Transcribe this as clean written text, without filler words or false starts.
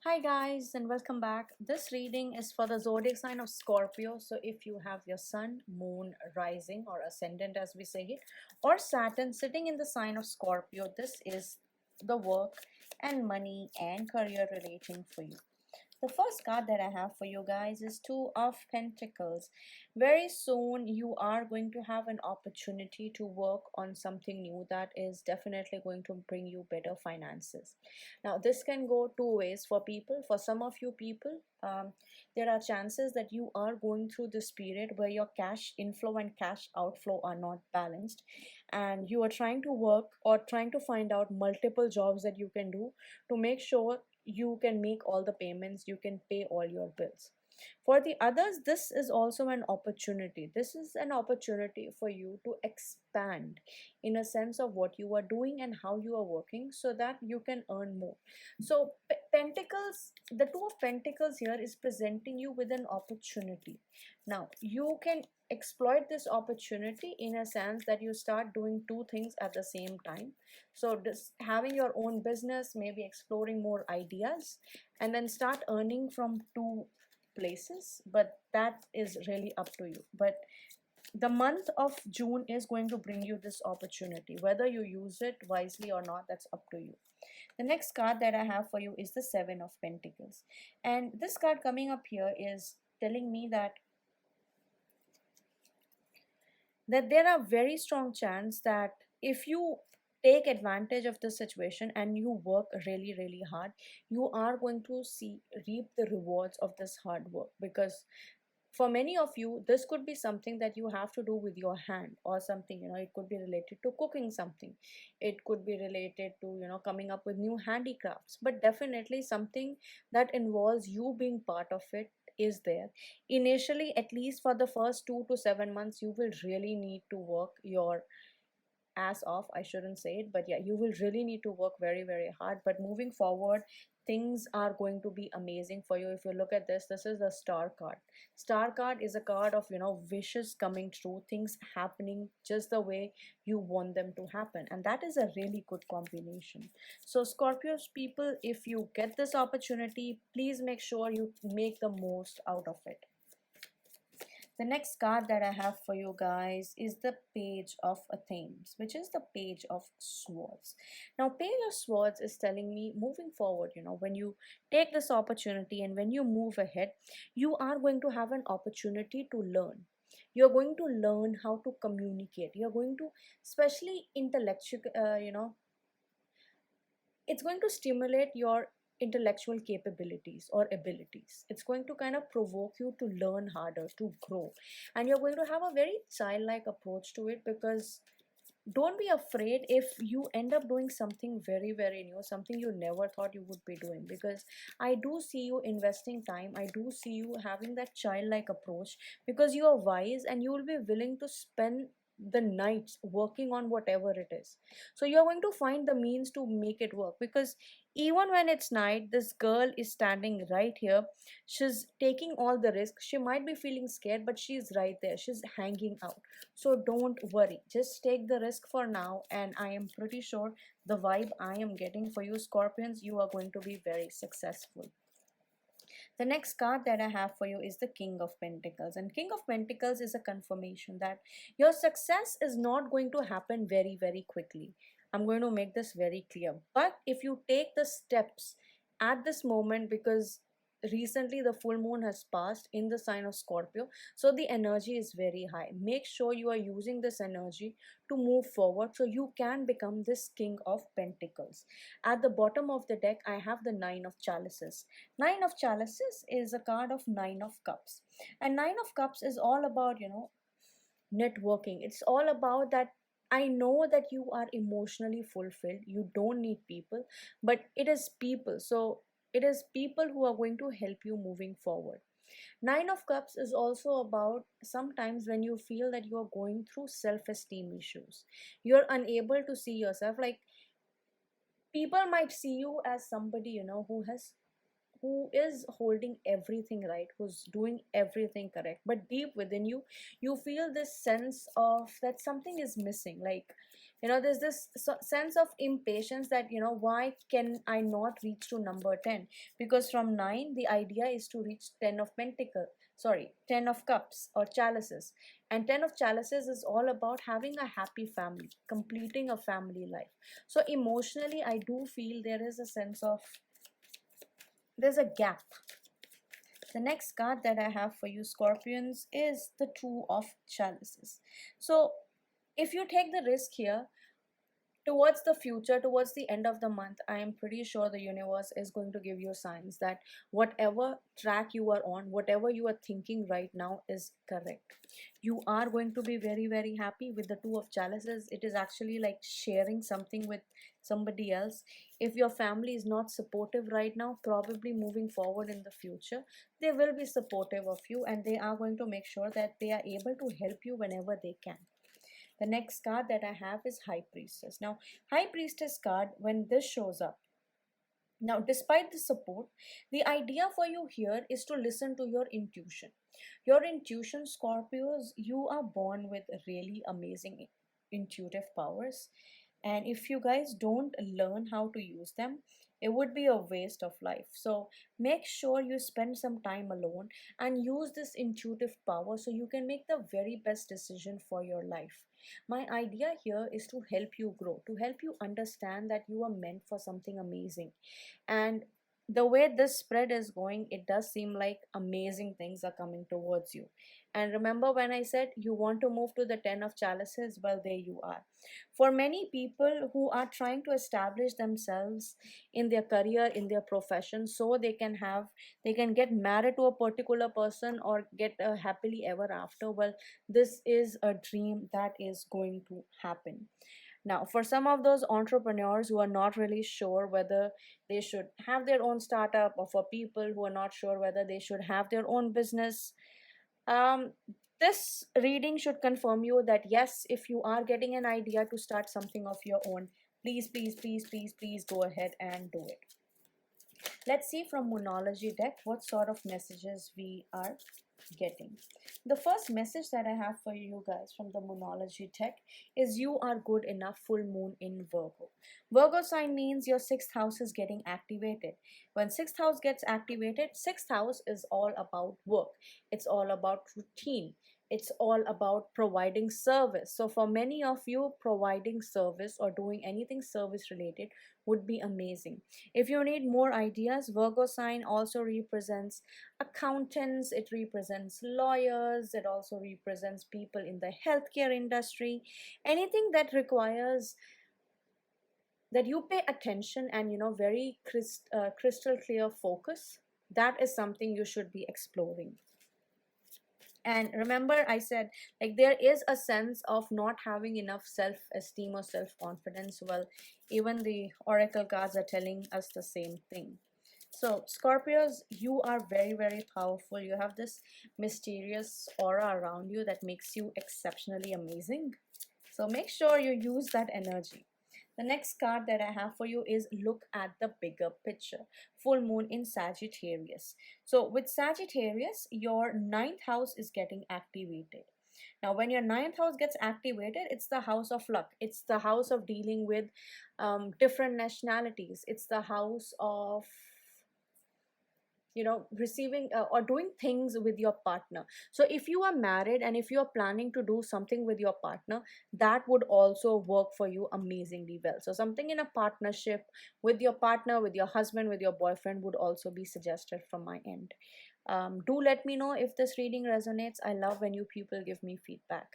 Hi guys and welcome back. This reading is for the zodiac sign of Scorpio. So if you have your sun, moon, rising or ascendant as we say it, or Saturn sitting in the sign of Scorpio, this is the work and money and career relating for you. The first card that I have for you guys is Two of Pentacles. Very soon you are going to have an opportunity to work on something new that is definitely going to bring you better finances. Now this can go two ways for people. For some of you people, there are chances that you are going through this period where your cash inflow and cash outflow are not balanced, and you are trying to work or trying to find out multiple jobs that you can do to make sure you can make all the payments, you can pay all your bills. For the others, this is also an opportunity. This is an opportunity for you to expand in a sense of what you are doing and how you are working so that you can earn more. So pentacles, the Two of Pentacles here is presenting you with an opportunity. Now you can exploit this opportunity in a sense that you start doing two things at the same time. So this having your own business, maybe exploring more ideas, and then start earning from two places, but that is really up to you. But the month of June is going to bring you this opportunity. Whether you use it wisely or not, that's up to you. The next card that I have for you is the Seven of Pentacles, and this card coming up here is telling me that there are very strong chance that if you take advantage of the situation and you work really hard, you are going to see reap the rewards of this hard work. Because for many of you, this could be something that you have to do with your hand, or something, it could be related to cooking something, it could be related to coming up with new handicrafts, but definitely something that involves you being part of it is there. Initially, at least for the first 2 to 7 months, you will really need to work your ass off. I shouldn't say it, but yeah, you will really need to work very hard. But moving forward, things are going to be amazing for you. If you look at this is the Star card. Star card is a card of wishes coming true, things happening just the way you want them to happen, and that is a really good combination. So Scorpios people, if you get this opportunity, please make sure you make the most out of it. The next card that I have for you guys is the Page of Athens, which is the Page of Swords. Now, Page of Swords is telling me moving forward, when you take this opportunity and when you move ahead, you are going to have an opportunity to learn. You're going to learn how to communicate. You're going to, especially intellectual, it's going to stimulate your intellectual capabilities or abilities. It's going to kind of provoke you to learn harder, to grow, and you're going to have a very childlike approach to it. Because don't be afraid if you end up doing something very new, something you never thought you would be doing. Because I do see you investing time, I do see you having that childlike approach, because you are wise and you will be willing to spend the nights working on whatever it is. So you're going to find the means to make it work. Because even when it's night, this girl is standing right here, she's taking all the risk. She might be feeling scared, but she's right there, she's hanging out. So don't worry, just take the risk for now, and I am pretty sure the vibe I am getting for you Scorpions, you are going to be very successful. The next card that I have for you is the King of Pentacles, and King of Pentacles is a confirmation that your success is not going to happen very quickly. I'm going to make this very clear. But if you take the steps at this moment, because recently the full moon has passed in the sign of Scorpio, so the energy is very high. Make sure you are using this energy to move forward so you can become this King of Pentacles. At the bottom of the deck, I have the Nine of Chalices. Nine of Chalices is a card of Nine of Cups, and Nine of Cups is all about networking. It's all about that. I know that you are emotionally fulfilled, you don't need people, but it is people. So it is people who are going to help you moving forward. Nine of Cups is also about sometimes when you feel that you are going through self-esteem issues, you're unable to see yourself. Like, people might see you as somebody who who is holding everything right, who's doing everything correct, but deep within you, you feel this sense of that something is missing. Like, there's this sense of impatience that, why can I not reach to number 10? Because from 9, the idea is to reach 10 of pentacle, sorry, 10 of cups or chalices. And 10 of chalices is all about having a happy family, completing a family life. So emotionally, I do feel there is a sense of, there's a gap. The next card that I have for you, Scorpions, is the Two of Chalices. So if you take the risk here, towards the future, towards the end of the month, I am pretty sure the universe is going to give you signs that whatever track you are on, whatever you are thinking right now is correct. You are going to be very, very happy with the Two of Chalices. It is actually like sharing something with somebody else. If your family is not supportive right now, probably moving forward in the future, they will be supportive of you, and they are going to make sure that they are able to help you whenever they can. The next card that I have is High Priestess. Now, High Priestess card, when this shows up, now despite the support, the idea for you here is to listen to your intuition. Your intuition, Scorpios, you are born with really amazing intuitive powers. And if you guys don't learn how to use them, it would be a waste of life. So make sure you spend some time alone and use this intuitive power so you can make the very best decision for your life. My idea here is to help you grow, to help you understand that you are meant for something amazing. And the way this spread is going, it does seem like amazing things are coming towards you. And remember when I said you want to move to the 10 of chalices? Well, there you are. For many people who are trying to establish themselves in their career, in their profession, so they can get married to a particular person or get a happily ever after, well, this is a dream that is going to happen. Now, for some of those entrepreneurs who are not really sure whether they should have their own startup, or for people who are not sure whether they should have their own business, um, this reading should confirm you that yes, if you are getting an idea to start something of your own, please, please, please, please, please go ahead and do it. Let's see from Moonology deck what sort of messages we are getting. The first message that I have for you guys from the Moonology deck is you are good enough. Full moon in Virgo. Virgo sign means your 6th house is getting activated. When 6th house gets activated, 6th house is all about work. It's all about routine. It's all about providing service. So for many of you, providing service or doing anything service related would be amazing. If you need more ideas, Virgo sign also represents accountants, it represents lawyers, it also represents people in the healthcare industry. Anything that requires that you pay attention and very crystal clear focus, that is something you should be exploring. And remember, I said, like, there is a sense of not having enough self-esteem or self-confidence. Well, even the oracle cards are telling us the same thing. So Scorpios, you are very, very powerful. You have this mysterious aura around you that makes you exceptionally amazing. So make sure you use that energy. The next card that I have for you is look at the bigger picture. Full moon in Sagittarius. So with Sagittarius, your 9th house is getting activated. Now, when your 9th house gets activated, it's the house of luck. It's the house of dealing with different nationalities. It's the house of receiving or doing things with your partner. So if you are married and if you are planning to do something with your partner, that would also work for you amazingly well. So something in a partnership with your partner, with your husband, with your boyfriend would also be suggested from my end. Do let me know if this reading resonates. I love when you people give me feedback.